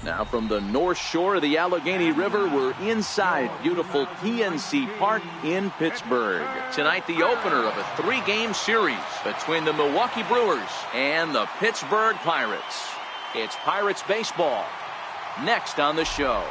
Now from the north shore of the Allegheny River, we're inside beautiful PNC Park in Pittsburgh. Tonight, the opener of a 3-game series between the Milwaukee Brewers and the Pittsburgh Pirates. It's Pirates baseball next on the show.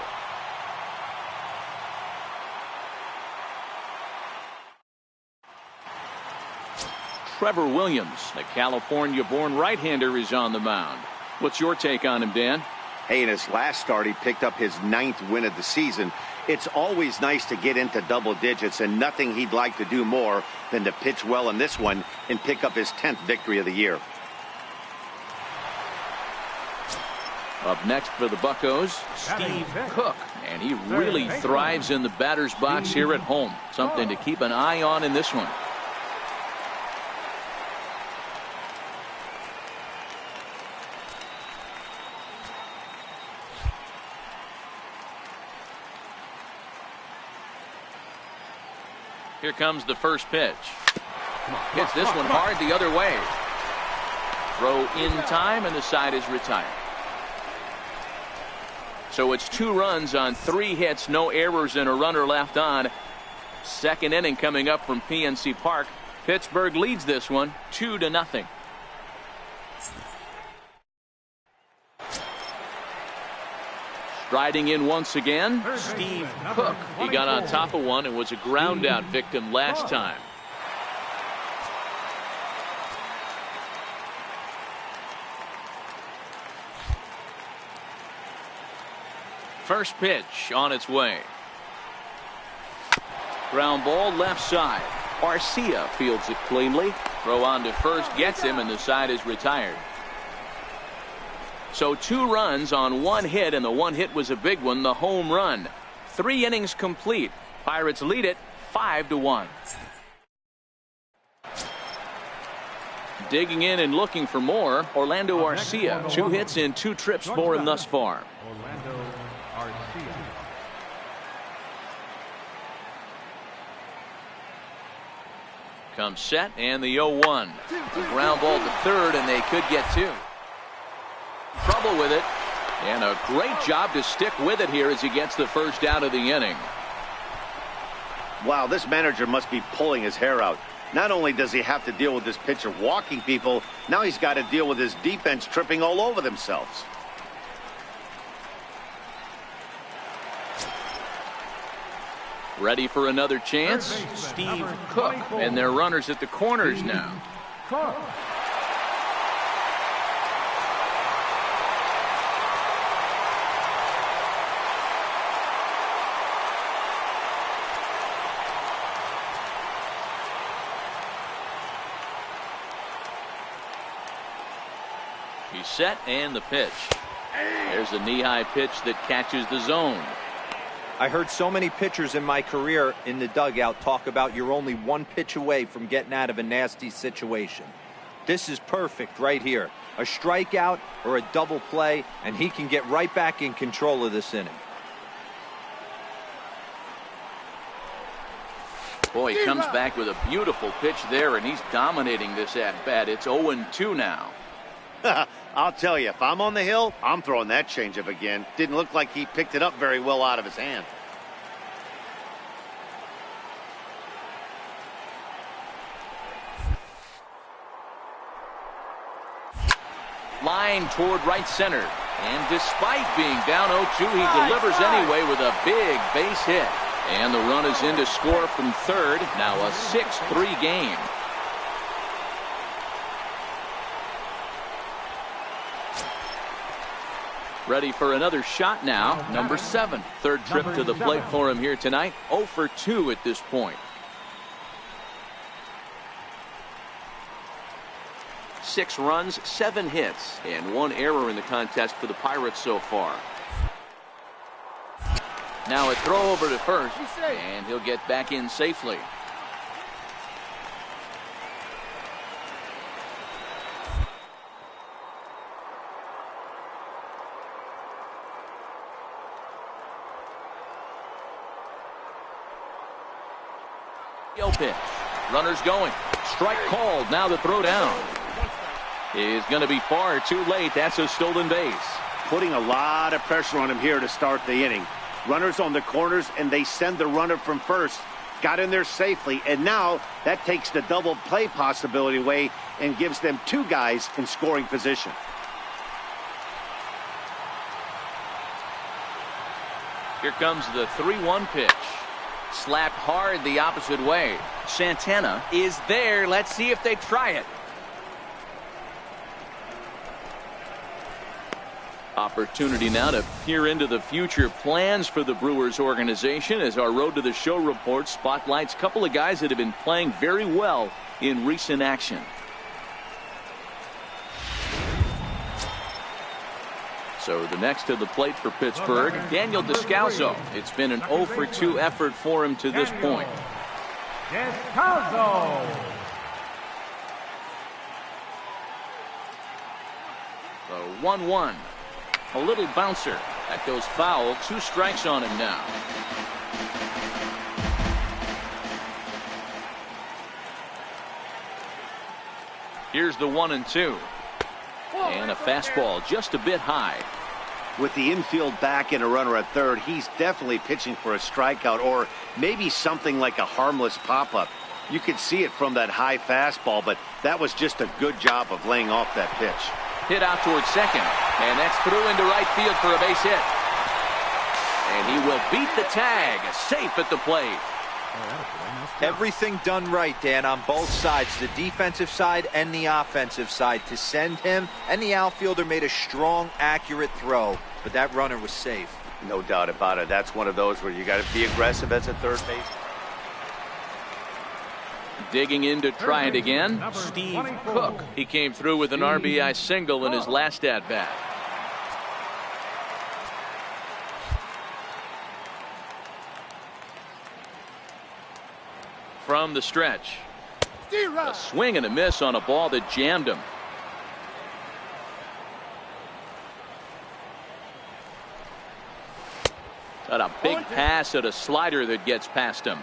Trevor Williams, the California-born right-hander, is on the mound. What's your take on him, Dan? Hey, in his last start, he picked up his 9th win of the season. It's always nice to get into double digits, and nothing he'd like to do more than to pitch well in this one and pick up his 10th victory of the year. Up next for the Buccos, Steve Cook, and he really thrives in the batter's box here at home. Something to keep an eye on in this one. Here comes the first pitch. Hits this one hard the other way. Throw in time, and the side is retired. So it's 2 runs on 3 hits, no errors, and a runner left on. Second inning coming up from PNC Park. Pittsburgh leads this one 2-0. Striding in once again, Steve Cook. He got on top of one and was a ground out victim last time. First pitch on its way. Ground ball left side. Arcia fields it cleanly. Throw on to first gets him, and the side is retired. So 2 runs on 1 hit, and the 1 hit was a big one, the home run. 3 innings complete. Pirates lead it 5-1. Digging in and looking for more, Orlando Arcia. 2 hits in 2 trips for him thus far. Orlando Arcia. Comes set, and the 0-1. Ground ball to third, and they could get 2. Trouble with it, and a great job to stick with it here as he gets the first out of the inning. Wow, this manager must be pulling his hair out. Not only does he have to deal with this pitcher walking people, now he's got to deal with his defense tripping all over themselves. Ready for another chance? Steve Cook, and their runners at the corners now. He's set, and the pitch. There's a knee-high pitch that catches the zone. I heard so many pitchers in my career in the dugout talk about you're only 1 pitch away from getting out of a nasty situation. This is perfect right here. A strikeout or a double play, and he can get right back in control of this inning. Boy, he comes back with a beautiful pitch there, and he's dominating this at-bat. It's 0-2 now. I'll tell you, if I'm on the hill, I'm throwing that changeup again. Didn't look like he picked it up very well out of his hand. Line toward right center. And despite being down 0-2, he delivers anyway with a big base hit. And the run is in to score from third. Now a 6-3 game. Ready for another shot now. Number 7. Third trip to the plate for him here tonight. 0 for 2 at this point. 6 runs, 7 hits, and 1 error in the contest for the Pirates so far. Now a throw over to first, and he'll get back in safely. Pitch. Runners going. Strike called. Now the throw down is going to be far too late. That's a stolen base. Putting a lot of pressure on him here to start the inning. Runners on the corners, and they send the runner from first. Got in there safely, and now that takes the double play possibility away and gives them 2 guys in scoring position. Here comes the 3-1 pitch. Slapped hard the opposite way. Santana is there. Let's see if they try it. Opportunity now to peer into the future plans for the Brewers organization as our Road to the Show report spotlights a couple of guys that have been playing very well in recent action. So the next to the plate for Pittsburgh, Daniel Descalso. It's been an 0 for 2 effort for him to this point. Descalso. The 1-1. A little bouncer. That goes foul. 2 strikes on him now. Here's the 1-2. And a fastball just a bit high. With the infield back and a runner at third, he's definitely pitching for a strikeout or maybe something like a harmless pop-up. You could see it from that high fastball, but that was just a good job of laying off that pitch. Hit out towards second, and that's through into right field for a base hit. And he will beat the tag, safe at the plate. Everything done right, Dan, on both sides, the defensive side and the offensive side, to send him, and the outfielder made a strong, accurate throw, but that runner was safe. No doubt about it. That's one of those where you got to be aggressive as a third base. Digging in to try it again, Steve Cook. He came through with an RBI single in his last at-bat. From the stretch, a swing and a miss on a ball that jammed him. Got a big pass at a slider that gets past him.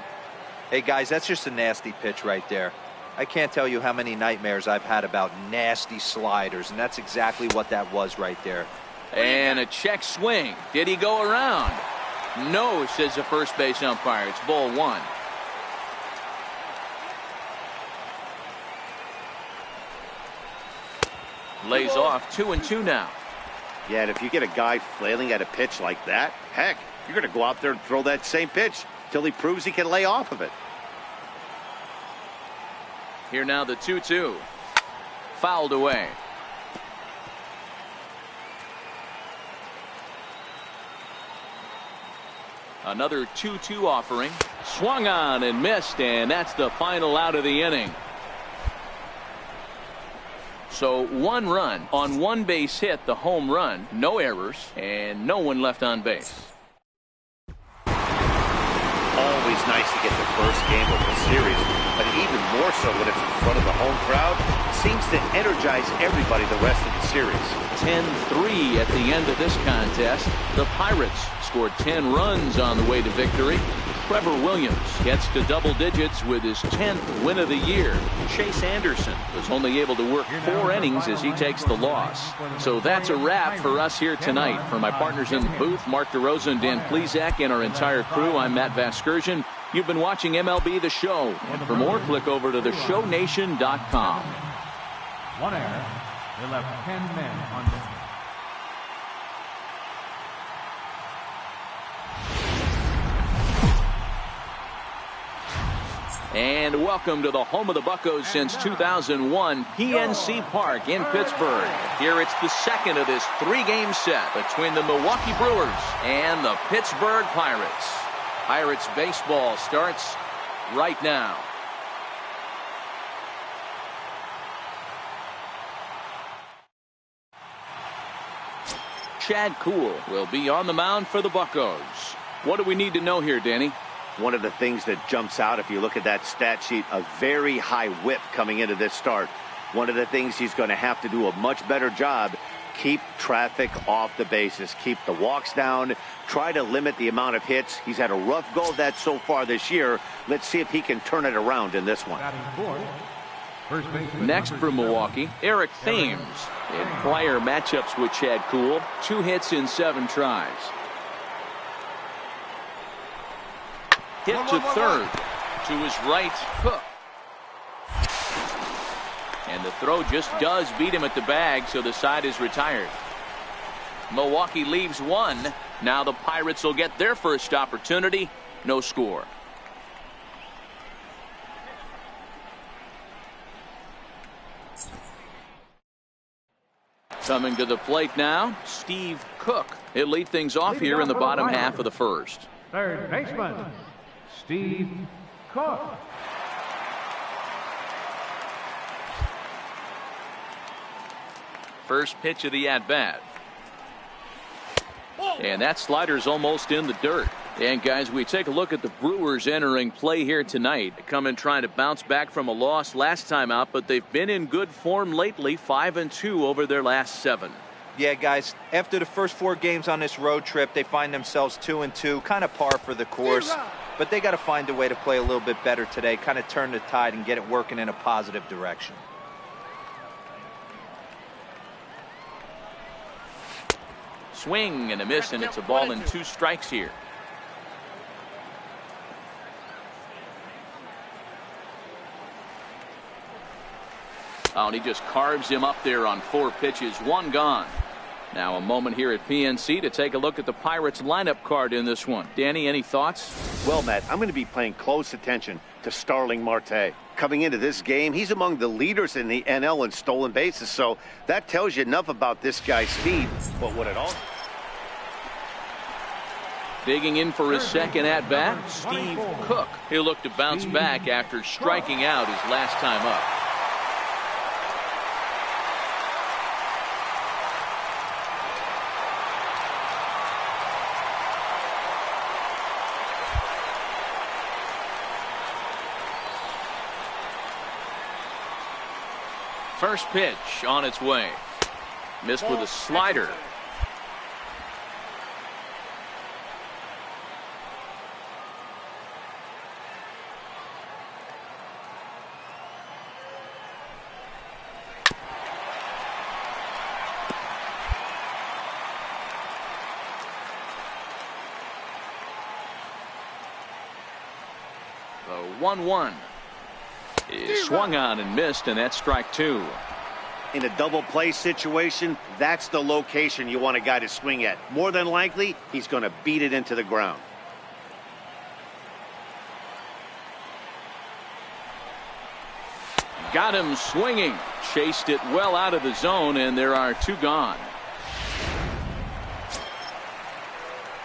Hey, guys, that's just a nasty pitch right there. I can't tell you how many nightmares I've had about nasty sliders, and that's exactly what that was right there. And a check swing. Did he go around? No, says the first base umpire. It's ball 1. Lays off 2-2 now. Yeah, and if you get a guy flailing at a pitch like that, heck, you're going to go out there and throw that same pitch till he proves he can lay off of it. Here now the 2-2. Fouled away. Another 2-2 offering. Swung on and missed, and that's the final out of the inning. So 1 run on 1 base hit, the home run, no errors, and no one left on base. Always nice to get the first game of the series, but even more so when it's in front of the home crowd. Seems to energize everybody the rest of the series. 10-3 at the end of this contest. The Pirates scored 10 runs on the way to victory. Trevor Williams gets to double digits with his 10th win of the year. Chase Anderson was only able to work 4 innings as he takes the loss. So that's a wrap for us here tonight. For my partners in the booth, Mark DeRosa and Dan Plesac, and our entire crew, I'm Matt Vasgersian. You've been watching MLB The Show. And for more, click over to theshownation.com. 1 error. They left 10 men on base. And welcome to the home of the Buccos since 2001, PNC Park in Pittsburgh. Here it's the second of this 3-game set between the Milwaukee Brewers and the Pittsburgh Pirates. Pirates baseball starts right now. Chad Kuhl will be on the mound for the Buccos. What do we need to know here, Danny? One of the things that jumps out, if you look at that stat sheet, a very high whip coming into this start. One of the things he's going to have to do a much better job, keep traffic off the bases, keep the walks down, try to limit the amount of hits. He's had a rough go of that so far this year. Let's see if he can turn it around in this one. Next for Milwaukee, Eric Thames. In prior matchups with Chad Kuhl, 2 hits in 7 tries. Hit to third. To his right, Cook. And the throw just does beat him at the bag, so the side is retired. Milwaukee leaves 1. Now the Pirates will get their first opportunity. No score. Coming to the plate now, Steve Cook. He'll lead things off here in the bottom half of the first. Third baseman, Steve Cook. First pitch of the at-bat. And that slider's almost in the dirt. And guys, we take a look at the Brewers entering play here tonight. They come in trying to bounce back from a loss last time out, but they've been in good form lately, 5-2 over their last 7. Yeah, guys, after the first 4 games on this road trip, they find themselves 2-2, kind of par for the course. But they got to find a way to play a little bit better today, kind of turn the tide and get it working in a positive direction. Swing and a miss, and it's a ball and 2 strikes here. Oh, and he just carves him up there on 4 pitches, 1 gone. Now a moment here at PNC to take a look at the Pirates lineup card in this one. Danny, any thoughts? Well, Matt, I'm going to be paying close attention to Starling Marte. Coming into this game, he's among the leaders in the NL in stolen bases, so that tells you enough about this guy's speed. But what it all... Digging in for his second at-bat, Steve Cook. He'll look to bounce back after striking out his last time up. First pitch on its way. Missed with a slider. The 1-1 is swung on and missed, and that's strike 2. In a double play situation, that's the location you want a guy to swing at. More than likely, he's going to beat it into the ground. Got him swinging. Chased it well out of the zone, and there are 2 gone.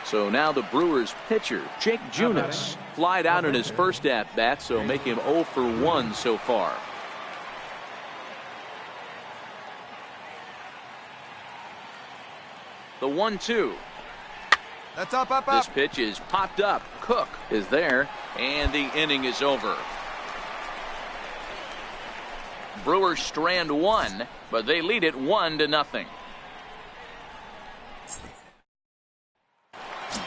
So now the Brewers pitcher, Jake Junis, flied out in his first at-bat, so make him 0 for 1 so far. The 1-2. That's up. This pitch is popped up. Cook is there, and the inning is over. Brewers strand 1, but they lead it 1-0.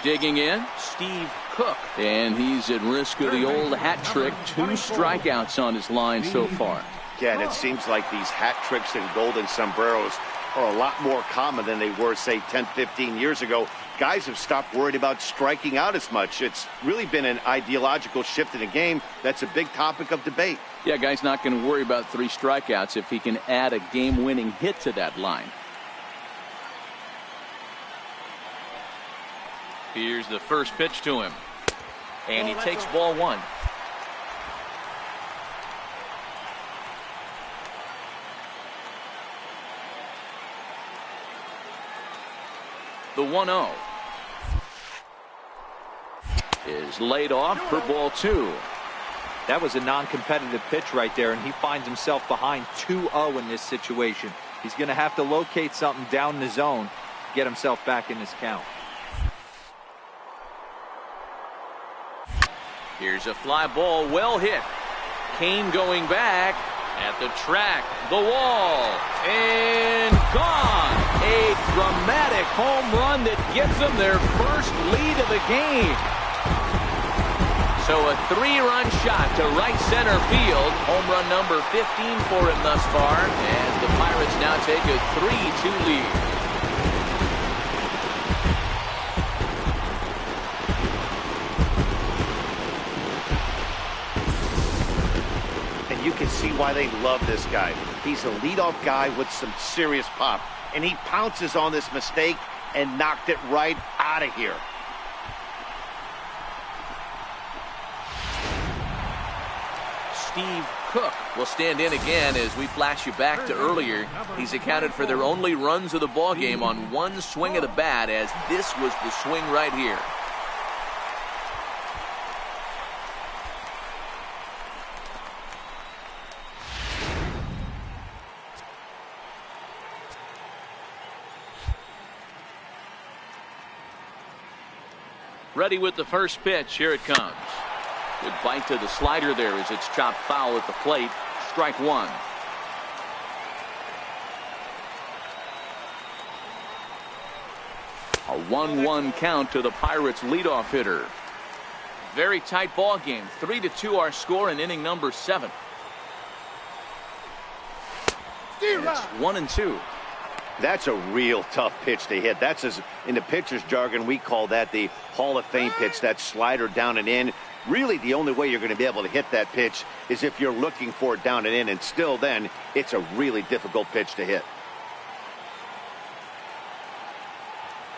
Digging in, Steve Cook. And he's at risk of the old hat trick. 2 strikeouts on his line so far. Yeah, and it seems like these hat tricks and golden sombreros are a lot more common than they were, say, 10, 15 years ago. Guys have stopped worried about striking out as much. It's really been an ideological shift in the game. That's a big topic of debate. Yeah, guy's not going to worry about 3 strikeouts if he can add a game-winning hit to that line. Here's the first pitch to him. And he takes ball 1. The 1-0 is laid off for ball 2. That was a non-competitive pitch right there, and he finds himself behind 2-0 in this situation. He's going to have to locate something down the zone to get himself back in this count. Here's a fly ball, well hit. Kane going back at the track, the wall, and gone. A dramatic home run that gives them their first lead of the game. So a 3-run shot to right center field. Home run number 15 for him thus far, as the Pirates now take a 3-2 lead. You can see why they love this guy. He's a leadoff guy with some serious pop, and he pounces on this mistake and knocked it right out of here. Steve Cook will stand in again as we flash you back to earlier. He's accounted for their only runs of the ball game on 1 swing of the bat, as this was the swing right here. Ready with the first pitch. Here it comes. Good bite to the slider there as it's chopped foul at the plate. Strike 1. A 1-1 count to the Pirates leadoff hitter. Very tight ball game. 3-2 our score in inning number 7. It's 1-2. That's a real tough pitch to hit. That's, as in the pitcher's jargon, we call that the Hall of Fame pitch. That slider down and in. Really, the only way you're going to be able to hit that pitch is if you're looking for it down and in, and still then, it's a really difficult pitch to hit.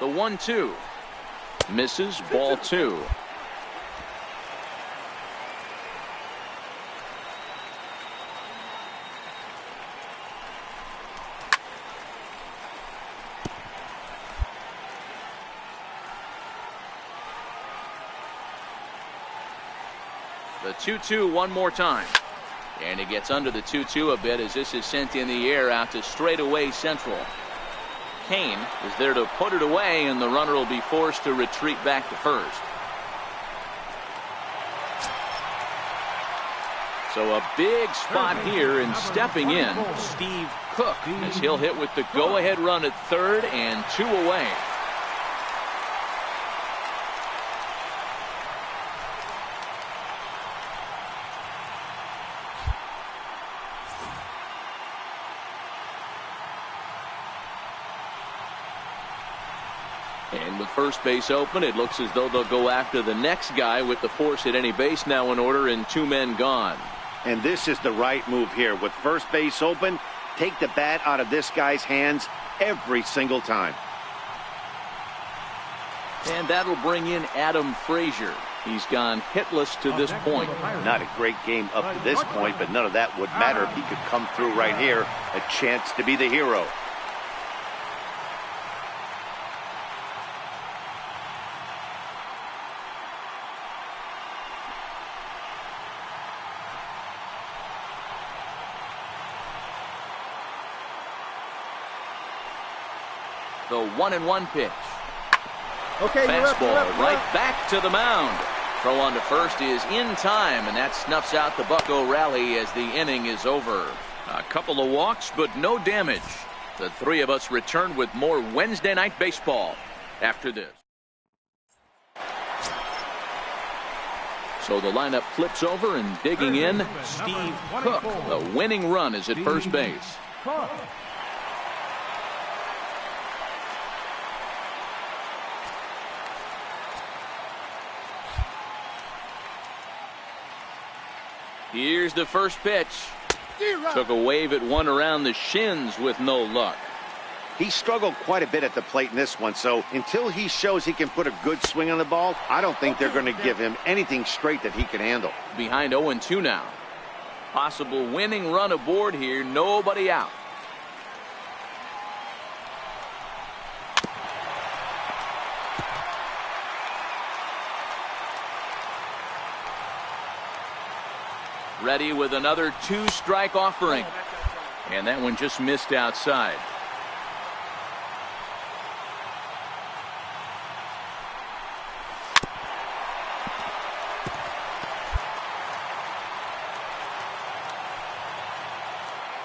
The 1-2 misses, ball 2. The 2-2 one more time. And he gets under the 2-2 a bit as this is sent in the air out to straightaway central. Kane is there to put it away, and the runner will be forced to retreat back to first. So a big spot here, and stepping in, Steve Cook, as he'll hit with the go-ahead run at third and 2 away. And with first base open, it looks as though they'll go after the next guy with the force at any base now in order and 2 men gone. And this is the right move here. With first base open, take the bat out of this guy's hands every single time. And that'll bring in Adam Frazier. He's gone hitless to this point. Not a great game up to this point, but none of that would matter if he could come through right here. A chance to be the hero. The 1-1 pitch. Okay, fastball right back to the mound. Throw on to first is in time, and that snuffs out the Bucco rally as the inning is over. A couple of walks, but no damage. The 3 of us return with more Wednesday Night Baseball after this. So the lineup flips over, and digging in, Steve Cook. The winning run is at first base. Here's the first pitch. Took a wave at one around the shins with no luck. He struggled quite a bit at the plate in this one, so until he shows he can put a good swing on the ball, I don't think they're going to give him anything straight that he can handle. Behind 0-2 now. Possible winning run aboard here, nobody out. Ready with another 2-strike offering. And that one just missed outside.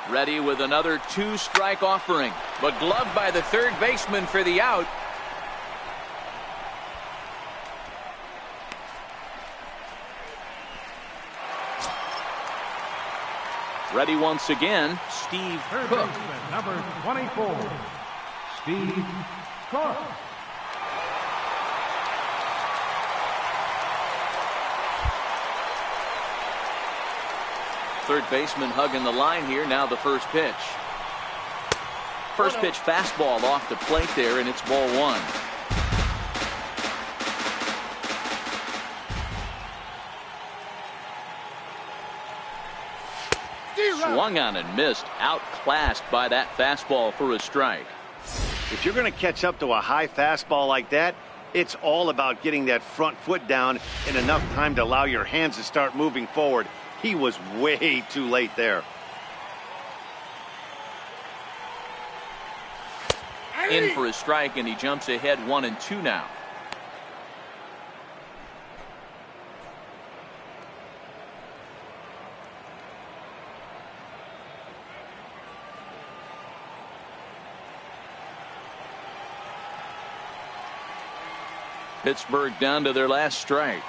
Ready with another 2-strike offering, but gloved by the third baseman for the out. Ready once again, Steve Cook. Number 24, Steve Cook. Third baseman hugging the line here. Now the first pitch. First pitch fastball off the plate there, and it's ball one. Swung on and missed. Outclassed by that fastball for a strike. If you're going to catch up to a high fastball like that, it's all about getting that front foot down in enough time to allow your hands to start moving forward. He was way too late there. In for a strike, and he jumps ahead 1-2 now. Pittsburgh down to their last strike.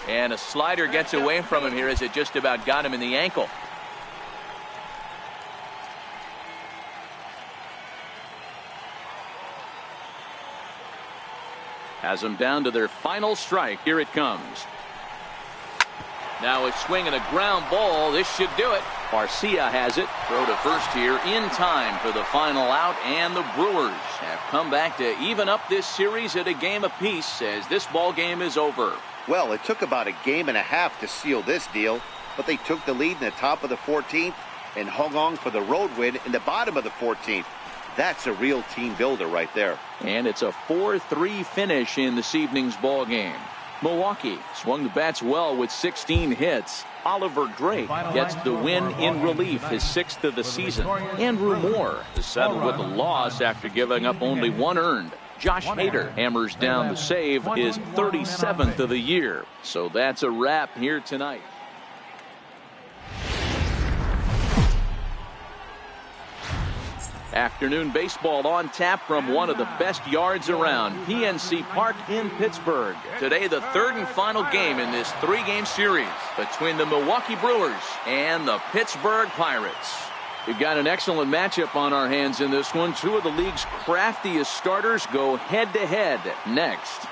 And a slider gets away from him here as it just about got him in the ankle. Has them down to their final strike. Here it comes. Now a swing and a ground ball. This should do it. Garcia has it. Throw to first here in time for the final out, and the Brewers have come back to even up this series at a game apiece as this ball game is over. Well, it took about a game and a half to seal this deal, but they took the lead in the top of the 14th and hung on for the road win in the bottom of the 14th. That's a real team builder right there. And it's a 4-3 finish in this evening's ball game. Milwaukee swung the bats well with 16 hits. Oliver Drake gets the win in relief, his 6th of the season. Andrew Moore is settled with a loss after giving up only 1 earned. Josh Hader hammers down the save, his 37th of the year. So that's a wrap here tonight. Afternoon baseball on tap from one of the best yards around, PNC Park in Pittsburgh. Today, the third and final game in this 3-game series between the Milwaukee Brewers and the Pittsburgh Pirates. We've got an excellent matchup on our hands in this one. Two of the league's craftiest starters go head-to-head next.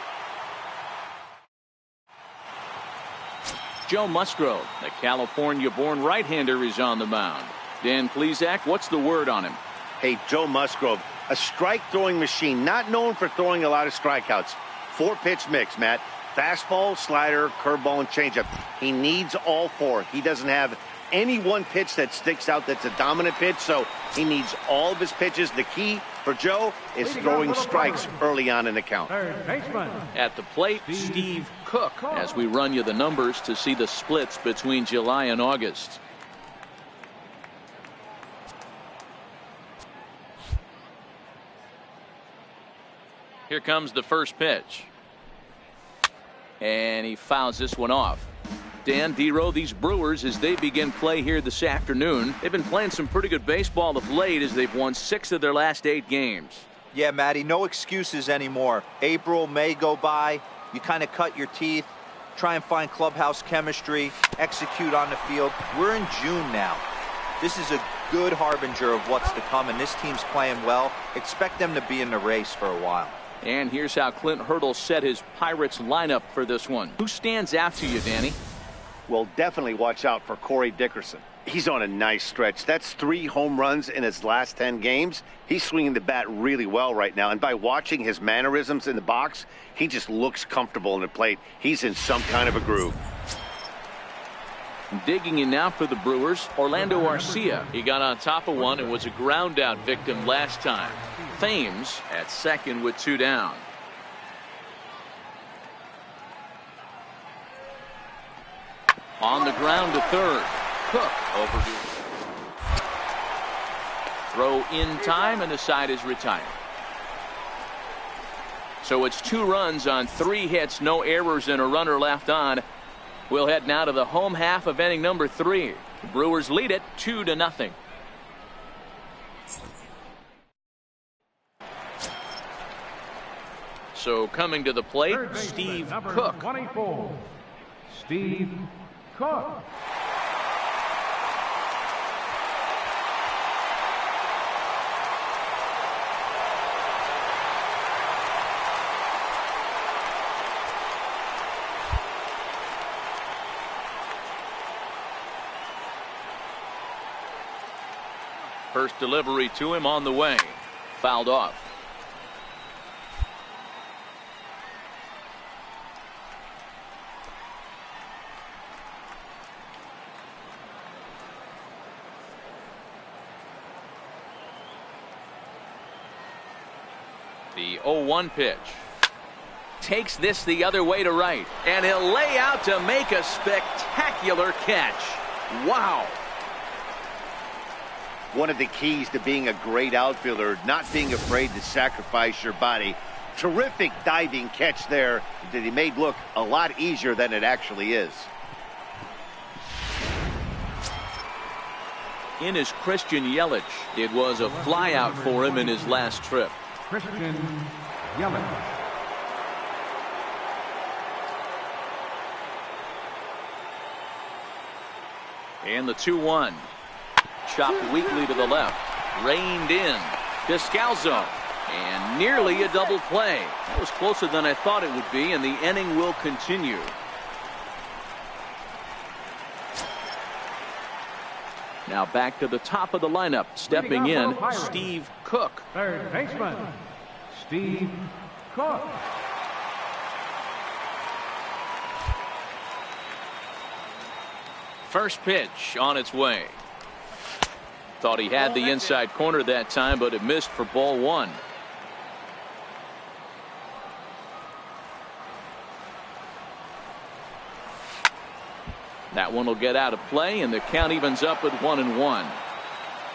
Joe Musgrove, the California-born right-hander, is on the mound. Dan Plesac, what's the word on him? Hey, Joe Musgrove, a strike-throwing machine, not known for throwing a lot of strikeouts. 4-pitch mix, Matt. Fastball, slider, curveball, and changeup. He needs all 4. He doesn't have any one pitch that sticks out that's a dominant pitch, so he needs all of his pitches. The key for Joe is throwing strikes early on in the count. At the plate, Steve Cook, as we run you the numbers to see the splits between July and August. Here comes the first pitch. And he fouls this one off. Dan, D-Row, these Brewers, as they begin play here this afternoon, they've been playing some pretty good baseball of late as they've won 6 of their last 8 games. Yeah, Matty, no excuses anymore. April, May go by. You kind of cut your teeth, try and find clubhouse chemistry, execute on the field. We're in June now. This is a good harbinger of what's to come, and this team's playing well. Expect them to be in the race for a while. And here's how Clint Hurdle set his Pirates lineup for this one. Who stands out to you, Danny? Well, definitely watch out for Corey Dickerson. He's on a nice stretch. That's 3 home runs in his last 10 games. He's swinging the bat really well right now. And by watching his mannerisms in the box, he just looks comfortable in the plate. He's in some kind of a groove. Digging in now for the Brewers, Orlando Arcia. He got on top of one and was a ground out victim last time. Thames at second with 2 down. On the ground to third. Cook overdue. Throw in time, and the side is retired. So it's 2 runs on 3 hits, no errors, and a runner left on. We'll head now to the home half of inning number 3. The Brewers lead it 2-0. So coming to the plate, Steve Cook. 24, Steve Cook. First delivery to him on the way. Fouled off. The 0-1 pitch. Takes this the other way to right. And he'll lay out to make a spectacular catch. Wow. One of the keys to being a great outfielder, not being afraid to sacrifice your body. Terrific diving catch there that he made look a lot easier than it actually is. In is Christian Yelich. It was a flyout for him in his last trip. Christian Yelich. And the 2-1. Chopped weakly to the left. Reined in. Descalzo. And nearly a double play. That was closer than I thought it would be, and the inning will continue. Now back to the top of the lineup. Stepping in, Steve Cook. Third baseman, Steve Cook. First pitch on its way. Thought he had the inside corner that time, but it missed for ball 1. That one will get out of play, and the count evens up at 1-1.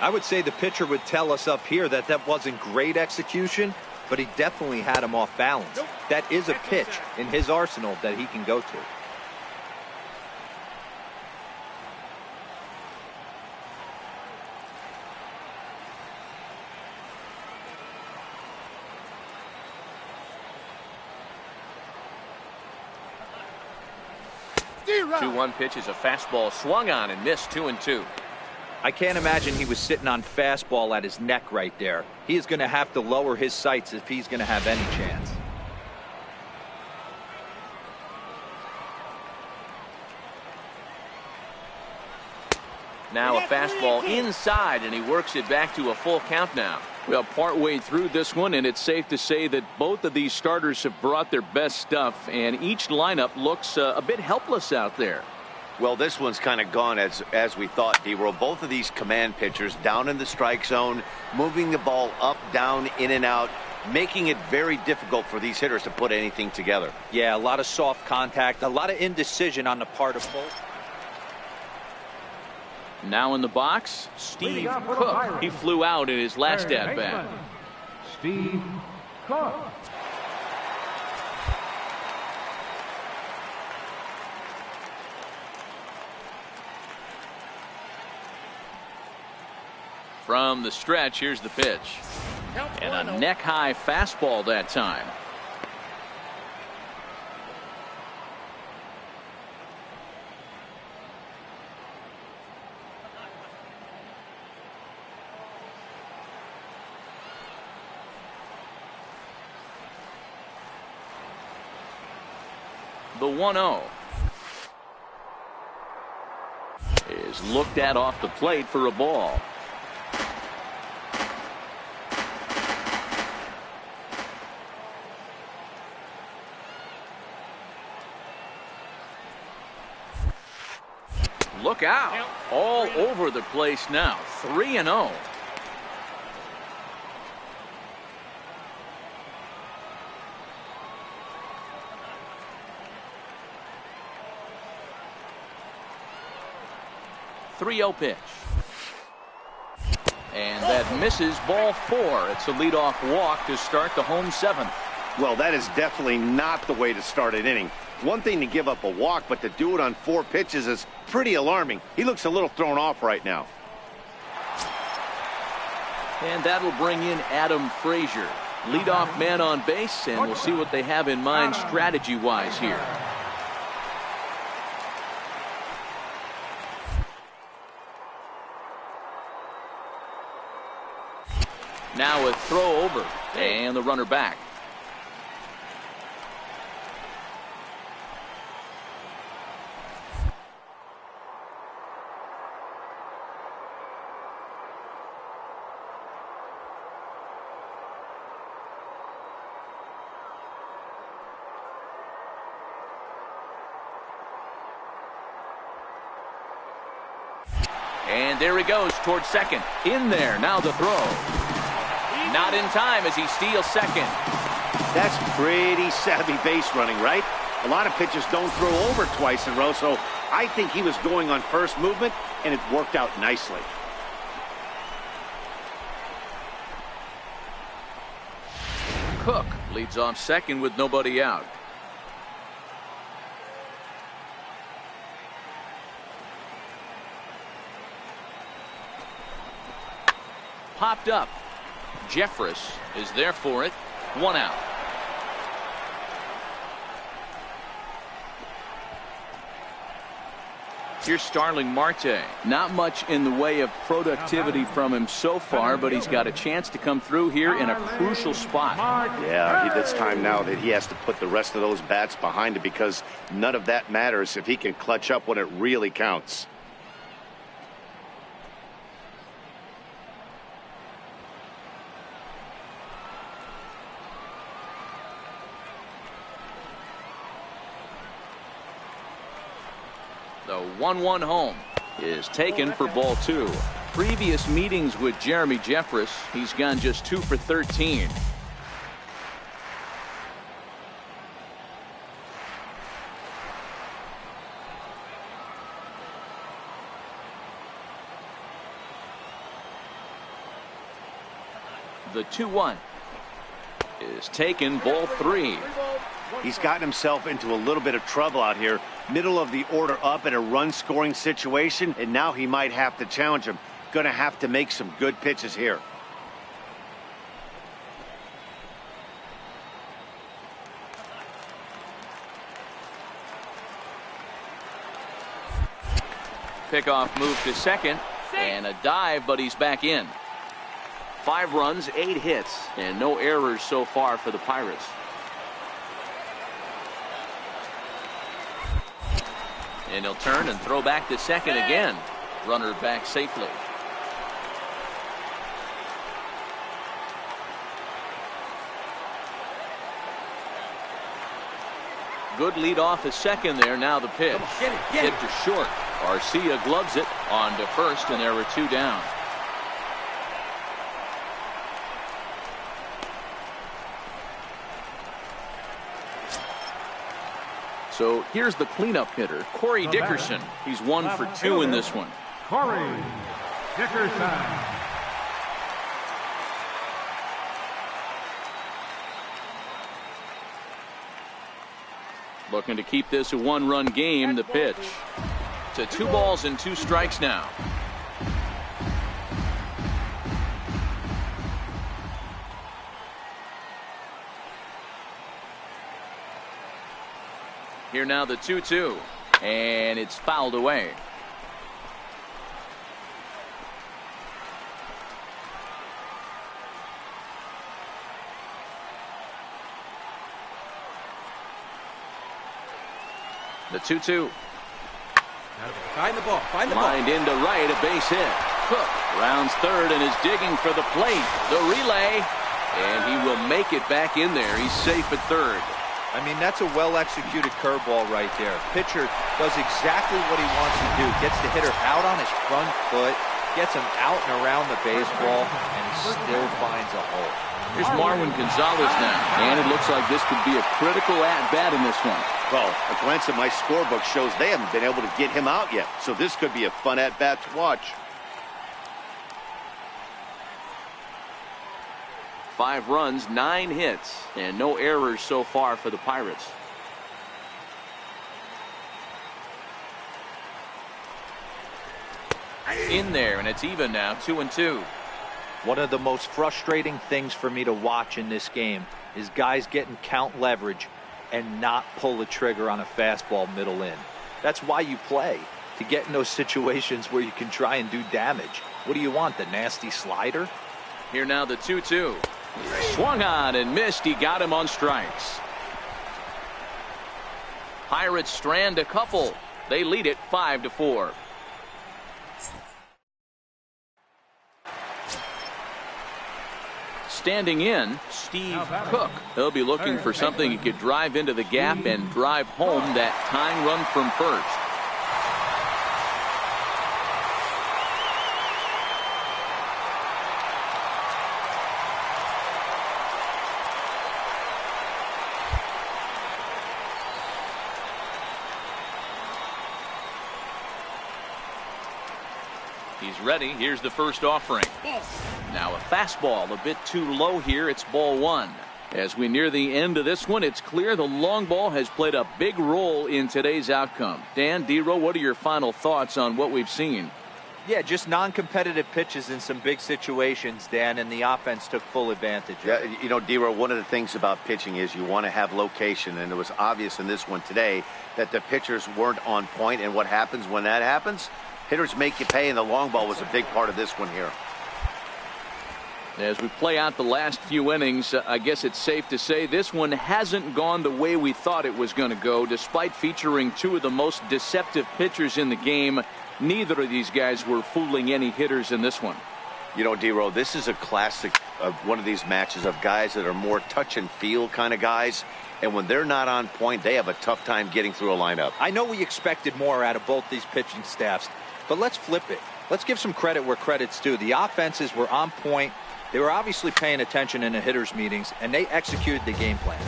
I would say the pitcher would tell us up here that that wasn't great execution, but he definitely had him off balance. That is a pitch in his arsenal that he can go to. The 2-1 pitch is a fastball swung on and missed. 2-2. I can't imagine he was sitting on fastball at his neck right there. He is going to have to lower his sights if he's going to have any chance. Now a fastball inside, and he works it back to a full count now. Well, partway through this one, and it's safe to say that both of these starters have brought their best stuff, and each lineup looks a bit helpless out there. Well, this one's kind of gone as we thought, D-Roll. Both of these command pitchers down in the strike zone, moving the ball up, down, in and out, making it very difficult for these hitters to put anything together. Yeah, a lot of soft contact, a lot of indecision on the part of both. Now in the box, Steve Cook. He flew out in his last at-bat. Steve Cook. From the stretch, here's the pitch. And a neck-high fastball that time. The 1-0 is looked at off the plate for a ball. Look out. All over the place now. 3-0. Pitch. And that misses, ball 4. It's a leadoff walk to start the home 7th. Well, that is definitely not the way to start an inning. One thing to give up a walk, but to do it on 4 pitches is pretty alarming. He looks a little thrown off right now. And that'll bring in Adam Frazier. Leadoff man on base, and we'll see what they have in mind strategy-wise here. Now a throw over, and the runner back. And there he goes towards second. In there, now the throw. Not in time as he steals second. That's pretty savvy base running, right? A lot of pitchers don't throw over twice in a row, so I think he was going on first movement, and it worked out nicely. Cook leads off second with nobody out. Popped up. Jeffress is there for it. 1 out. Here's Starling Marte. Not much in the way of productivity from him so far, but he's got a chance to come through here in a crucial spot. Yeah, it's time now that he has to put the rest of those bats behind it, because none of that matters if he can clutch up when it really counts. The 1-1 home is taken for ball 2. Previous meetings with Jeremy Jeffress, he's gone just 2 for 13. The 2-1 is taken, ball 3. He's gotten himself into a little bit of trouble out here. Middle of the order up in a run-scoring situation, and now he might have to challenge him. Going to have to make some good pitches here. Pickoff move to second, and a dive, but he's back in. 5 runs, 8 hits, and no errors so far for the Pirates. And he'll turn and throw back to second again. Runner back safely. Good lead off at second there. Now the pitch. Hit to short. Arcia gloves it on to first, and there were 2 down. So here's the cleanup hitter, Corey Dickerson. He's 1 for 2 in this one. Corey Dickerson. Looking to keep this a 1-run game. The pitch to 2 balls and 2 strikes now. Here now the 2-2, and it's fouled away. The 2-2. Find the ball. Find the ball. Lined into right, a base hit. Cook rounds third and is digging for the plate. The relay, and he will make it back in there. He's safe at third. I mean, that's a well-executed curveball right there. Pitcher does exactly what he wants to do. Gets the hitter out on his front foot, gets him out and around the baseball, and he still finds a hole. Here's Marwin Gonzalez now, and it looks like this could be a critical at-bat in this one. Well, a glance at my scorebook shows they haven't been able to get him out yet, so this could be a fun at-bat to watch. 5 runs, 9 hits, and no errors so far for the Pirates. In there, and it's even now, 2-2. One of the most frustrating things for me to watch in this game is guys getting count leverage and not pull the trigger on a fastball middle in. That's why you play, to get in those situations where you can try and do damage. What do you want, the nasty slider? Here now the 2-2. Swung on and missed. He got him on strikes. Pirates strand a couple. They lead it 5-4. Standing in, Steve Cook. He'll be looking for something he could drive into the gap and drive home that tying run from first. He's ready. Here's the first offering. Now a fastball a bit too low here. It's ball 1. As we near the end of this one, it's clear the long ball has played a big role in today's outcome. Dan, D-Row, what are your final thoughts on what we've seen? Yeah, just non-competitive pitches in some big situations, Dan, and the offense took full advantage. Yeah, you know, D-Row, one of the things about pitching is you want to have location, and it was obvious in this one today that the pitchers weren't on point, and what happens when that happens? Hitters make you pay, and the long ball was a big part of this one here. As we play out the last few innings, I guess it's safe to say this one hasn't gone the way we thought it was going to go. Despite featuring 2 of the most deceptive pitchers in the game, neither of these guys were fooling any hitters in this one. You know, D-Row, this is a classic of one of these matches of guys that are more touch and feel kind of guys. And when they're not on point, they have a tough time getting through a lineup. I know we expected more out of both these pitching staffs, but let's flip it. Let's give some credit where credit's due. The offenses were on point. They were obviously paying attention in the hitters' meetings, and they executed the game plan.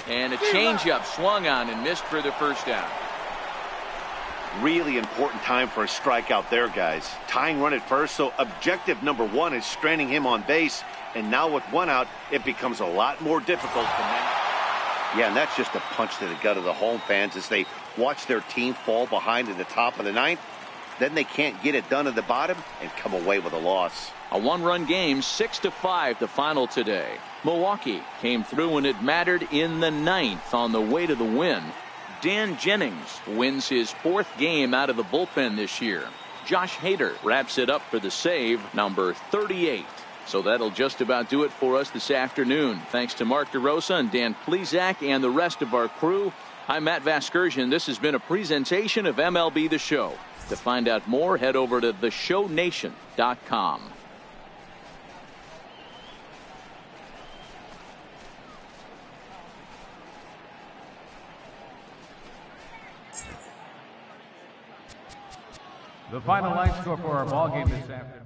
And a changeup swung on and missed for the first down. Really important time for a strikeout there, guys. Tying run at first, so objective number 1 is stranding him on base. And now with 1 out, it becomes a lot more difficult to manage. Yeah, and that's just a punch to the gut of the home fans as they watch their team fall behind in the top of the 9th. Then they can't get it done at the bottom and come away with a loss. A 1-run game, 6-5 the final today. Milwaukee came through when it mattered in the 9th on the way to the win. Dan Jennings wins his 4th game out of the bullpen this year. Josh Hader wraps it up for the save, number 38. So that'll just about do it for us this afternoon. Thanks to Mark DeRosa and Dan Plesac and the rest of our crew. I'm Matt Vasgersian. This has been a presentation of MLB The Show. To find out more, head over to theshownation.com. The final line score for our ball game this afternoon.